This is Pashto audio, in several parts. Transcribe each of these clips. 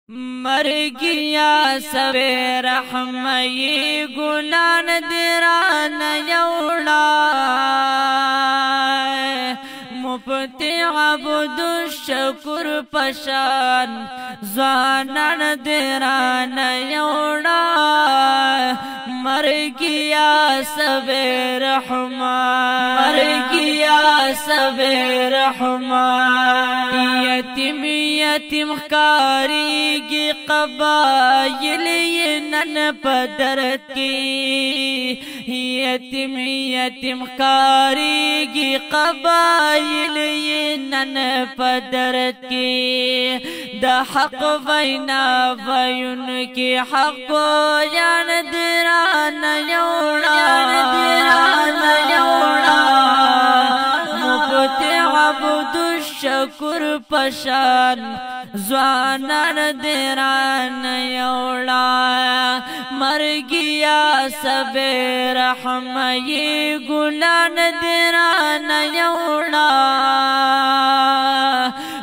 مرگیا سوے رحمی گلان دیران یوڑا مفتی عبد الشکر پشان زوانان دیران یوڑا مرگیا سوے رحمان مرگیا سوے رحمان یتیم یتیم خکاری کی قبائل نن پدرت کی یتیم یتیم خکاری کی قبائل نن پدرت کی دا حق وینا وین کی حق جان دیران یوڑا مفتی عبد الشکر پشان زوانان دیران یوڑا مرگیا سبے رحمی گلان دیران یوڑا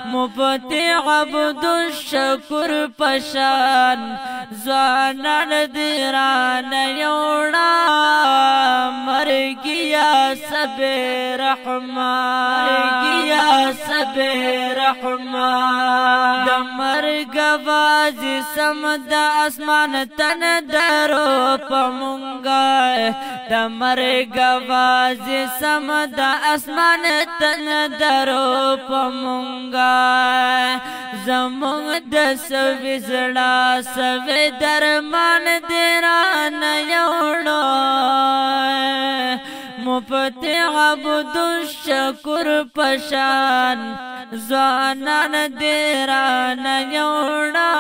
مفتی عبد الشکر پشان زوانان دیران یوڑا مرگیا سبے رحمان مرگیا سبے رحمان دمرگ باز سمد اسمان تن درو پمونگا دمرگ باز سمد اسمان تن درو پمونگا زمونگ دس وزڑا سوے درمان دیران یوڑا مفتی عبد الشکر پشان زوانان دیران یوڑا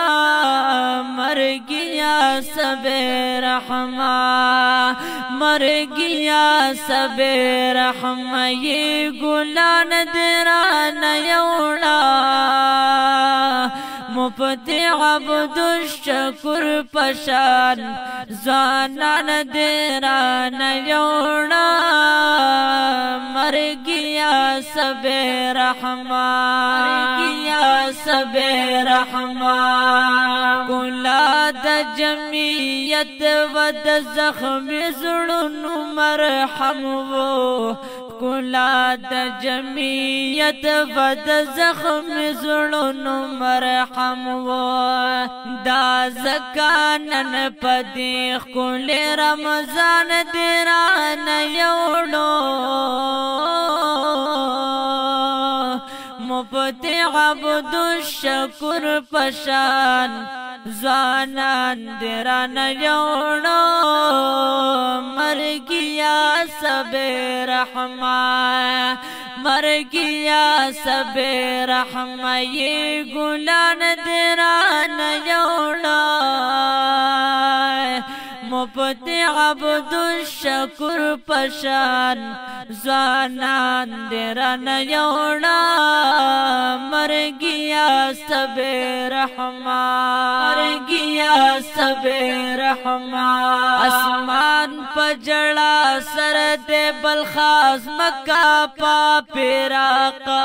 مرگیا سبے رحمان مرگیا سبے رحمی گلان دیران یوڑا مفتی عبد الشکر پشان زوانان دیران یوڑا مرگیا سبے رحمان مرگیا سبے رحمان کلا دا جمعیت و دا زخم زڑن مرحم وہ کلا دا جمعیت و دا زخم زڑن مرحم وہ دا زکانن پدیخ کل رمضان دیران یوڑو مفتی عبد الشکر پشان زوانان دیران یوڑو مرگیا سبے رحمان مرگیا سبے رحمی گلان دیران یوڑا مفتی عبد الشکر پشان زوانان دیران یوڑا مرگیا سبے رحمان مرگیا سبے رحمان اسمان پجڑا سرد بلخاز مکہ پا پیراقا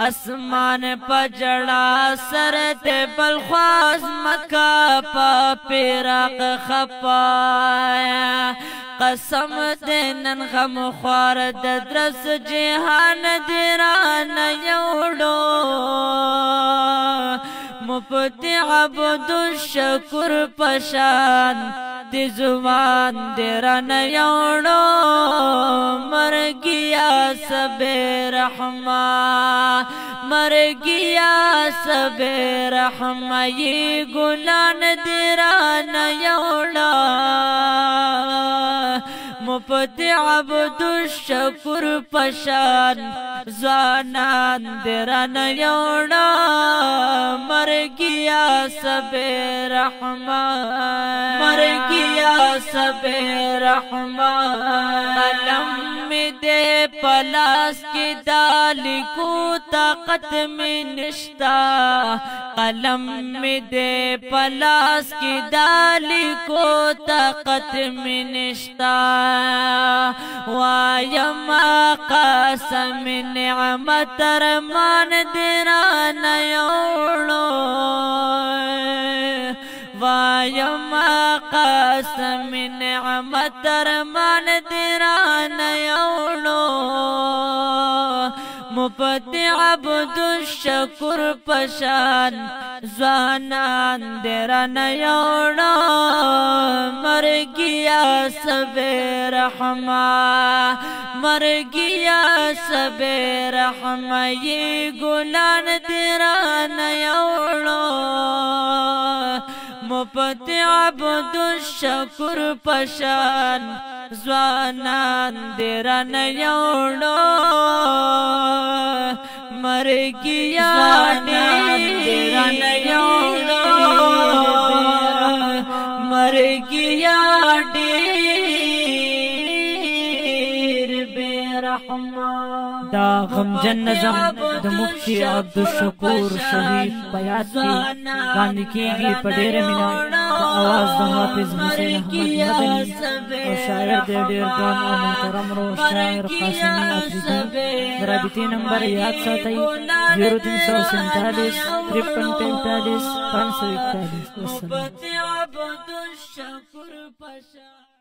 اسمان پجڑا سرد بلخاز مکہ پا پیراق خپایا قسم دینن غم خوار درس جہان دیران یوڑو مفتی عبد الشکر پشان دی زبان دیران یوڑو مرگیا سبے رحمان مرگیا سبے رحمی گلان دیران یوڑا مفتی عبد الشکر پشان زوانان دیران یوڑا مرگیا سبے رحمان مرگیا سبے رحمان قلم میں دے پلاس کی دالی کو طاقت میں نشتا قلم میں دے پلاس کی دالی کو طاقت میں نشتا وایم قسم نعمت رمان دیران یوڑو یما قاسم نعمت ارمان دیران یوڑو مفتی عبد الشکر پشان زوانان دیران یوڑو مرگیا سب رحمہ مرگیا سب رحمہ یہ گلان دیران یوڑو مفتی عبد الشکر پشان زوانان دیران یوڑو مرگیا دیران یوڑو مرگیا دیر بے رحمہ دا غمجن نظم د مفتی عبدالشکور شریف بیات کی گاندی کیگی پڑیر مینا آواز دا حافظ حسین احمد مدنی اور شاعر دے دیر گان و محترم رو شاعر قاسمی افریدی درابطی نمبر یاد ساتی 0347 5345 541 والسلام